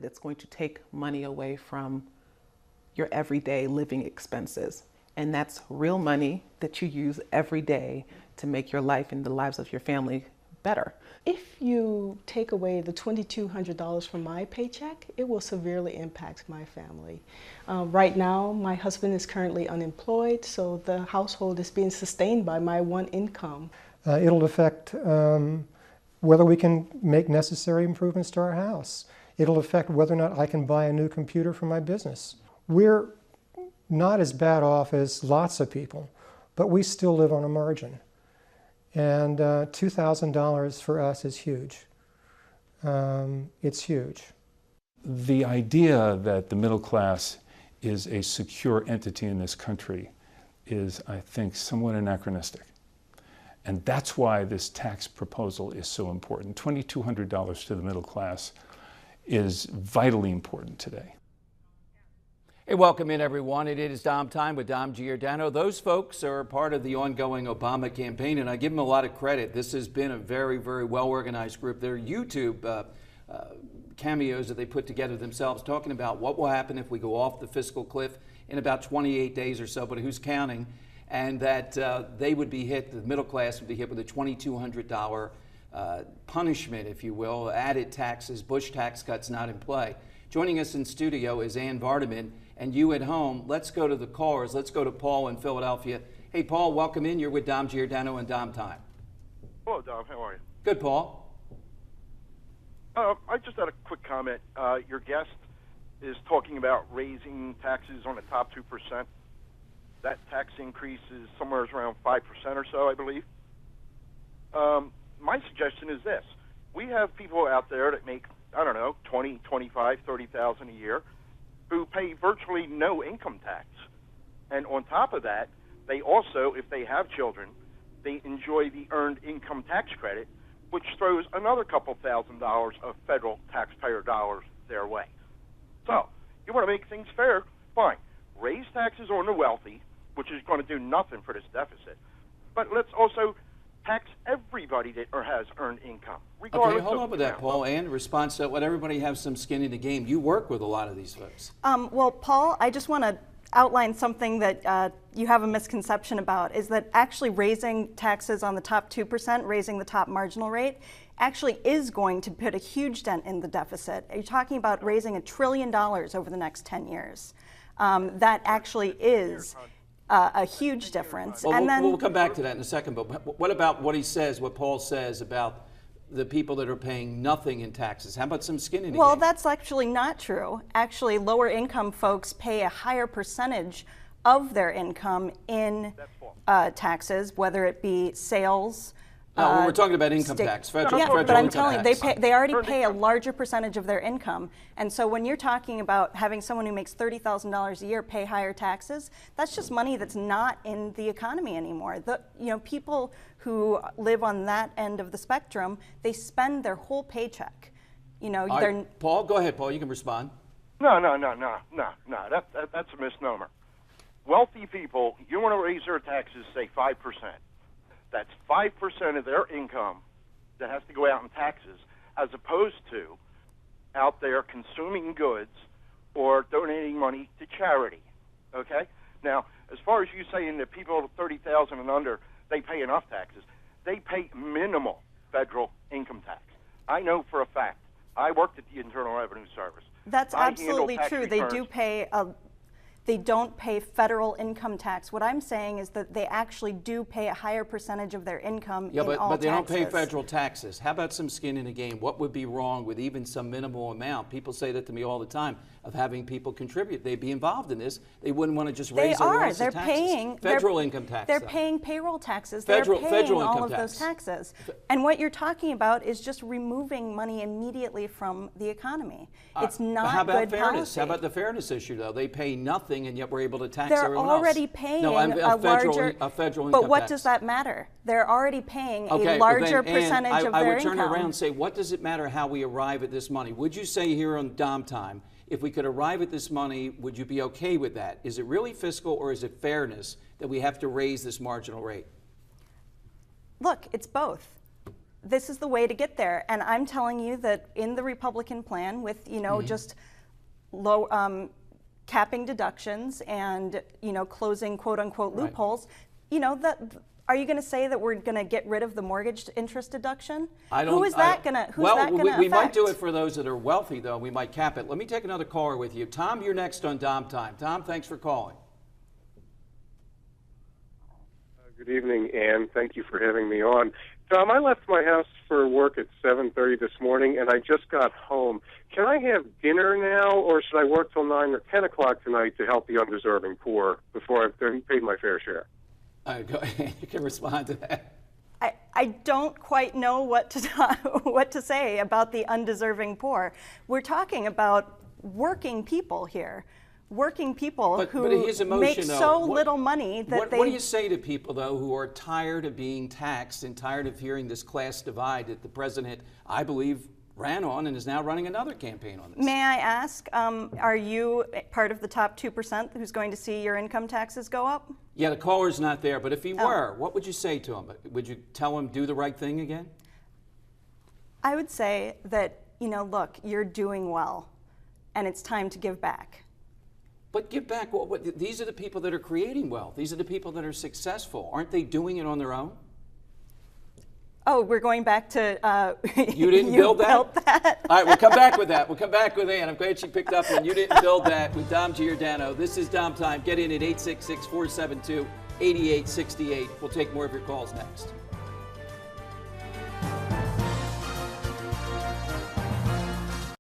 It's going to take money away from your everyday living expenses. And that's real money that you use every day to make your life and the lives of your family better. If you take away the $2,200 from my paycheck, it will severely impact my family. Right now, my husband is currently unemployed, so the household is being sustained by my one income. It'll affect whether we can make necessary improvements to our house. It'll affect whether or not I can buy a new computer for my business. We're not as bad off as lots of people, but we still live on a margin. And $2,000 for us is huge. It's huge. The idea that the middle class is a secure entity in this country is, I think, somewhat anachronistic. And that's why this tax proposal is so important. $2,200 to the middle class is vitally important today. Hey, welcome in, everyone. It is Dom Time with Dom Giordano. Those folks are part of the ongoing Obama campaign, and I give them a lot of credit. This has been a very, very well-organized group. Their YouTube cameos that they put together themselves, talking about what will happen if we go off the fiscal cliff in about 28 days or so, but who's counting, and that they would be hit, the middle class would be hit with a $2,200 punishment, if you will, added taxes, Bush tax cuts not in play. Joining us in studio is Ann Vardaman, and you at home, let's go to the callers. Let's go to Paul in Philadelphia. Hey, Paul, welcome in. You're with Dom Giordano and Dom Time. Hello, Dom. How are you? Good, Paul. I just had a quick comment. Your guest is talking about raising taxes on the top 2%. That tax increase is somewhere around 5% or so, I believe. My suggestion is this. We have people out there that make, I don't know, 20, 25, 30,000 a year who pay virtually no income tax. And on top of that, they also, if they have children, they enjoy the earned income tax credit, which throws another couple $1,000s of federal taxpayer dollars their way. So, you want to make things fair? Fine. Raise taxes on the wealthy, which is going to do nothing for this deficit. But let's also tax everybody that has earned income, regardless. Okay, hold on with that, Paul. And in response to let everybody have some skin in the game. You work with a lot of these folks. Well, Paul, I just want to outline something that you have a misconception about, is that actually raising taxes on the top 2%, raising the top marginal rate, actually is going to put a huge dent in the deficit. You're talking about raising $1 trillion over the next 10 years. That actually is a huge difference. Well, and then we'll come back to that in a second, but what about what he says, what Paul says about the people that are paying nothing in taxes? How about some skin in the game? Well, that's actually not true. Actually, lower income folks pay a higher percentage of their income in taxes, whether it be sales. No, we're talking about income tax, federal but I'm income telling you, tax. they already pay a larger percentage of their income. And so when you're talking about having someone who makes $30,000 a year pay higher taxes, that's just money that's not in the economy anymore. People who live on that end of the spectrum, they spend their whole paycheck. Paul, go ahead, Paul. You can respond. No. That's a misnomer. Wealthy people, you want to raise their taxes, say 5%. That's 5% of their income that has to go out in taxes, as opposed to out there consuming goods or donating money to charity. Okay? Now, as far as you saying that people 30,000 and under, they pay enough taxes, they pay minimal federal income tax. I know for a fact. I worked at the Internal Revenue Service. That's absolutely true. They don't pay federal income tax. What I'm saying is that they actually do pay a higher percentage of their income in all taxes. But they don't pay federal taxes. How about some skin in the game? What would be wrong with even some minimal amount? People say that to me all the time, of having people contribute. They'd be involved in this. They wouldn't want to just raise everyone else's taxes. Paying federal income tax. They're paying payroll taxes. Federal they're paying all income of tax. those taxes. And what you're talking about is just removing money immediately from the economy. It's not How about good fairness? policy. How about the fairness issue, though? They pay nothing, and yet we're able to tax They're everyone else. already paying a federal income But what tax. does that matter? They're already paying a Okay, larger but then, percentage Ann, of their I would turn income. around and say, what does it matter how we arrive at this money? Would you say here on Dom Time, if we could arrive at this money, would you be okay with that? Is it really fiscal, or is it fairness that we have to raise this marginal rate? Look, it's both. this is the way to get there. And I'm telling you that in the Republican plan with, just low capping deductions and, closing quote unquote loopholes, are you going to say that we're going to get rid of the mortgage interest deduction? Who is that going to affect? We might do it for those that are wealthy, though. We might cap it. Let me take another caller with you. Tom, you're next on Dom Time. Tom, thanks for calling. Good evening, Ann. Thank you for having me on. Tom, I left my house for work at 7:30 this morning, and I just got home. Can I have dinner now, or should I work till 9 or 10 o'clock tonight to help the undeserving poor before I've paid my fair share? Go ahead. You can respond to that. I don't quite know what to say about the undeserving poor. We're talking about working people here. Working people who make so little money that what do you say to people, though, who are tired of being taxed and tired of hearing this class divide that the president, I believe, ran on and is now running another campaign on this? May I ask, are you part of the top 2% who's going to see your income taxes go up? Yeah, the caller's not there, but if he were, what would you say to him? Would you tell him do the right thing again? I would say that, look, you're doing well, and it's time to give back. But give back. These are the people that are creating wealth. These are the people that are successful. Aren't they doing it on their own? Oh, we're going back to you didn't build that? All right, we'll come back with that. We'll come back with Ann. I'm glad she picked up on you didn't build that with Dom Giordano. This is Dom Time. Get in at 866-472-8868. We'll take more of your calls next.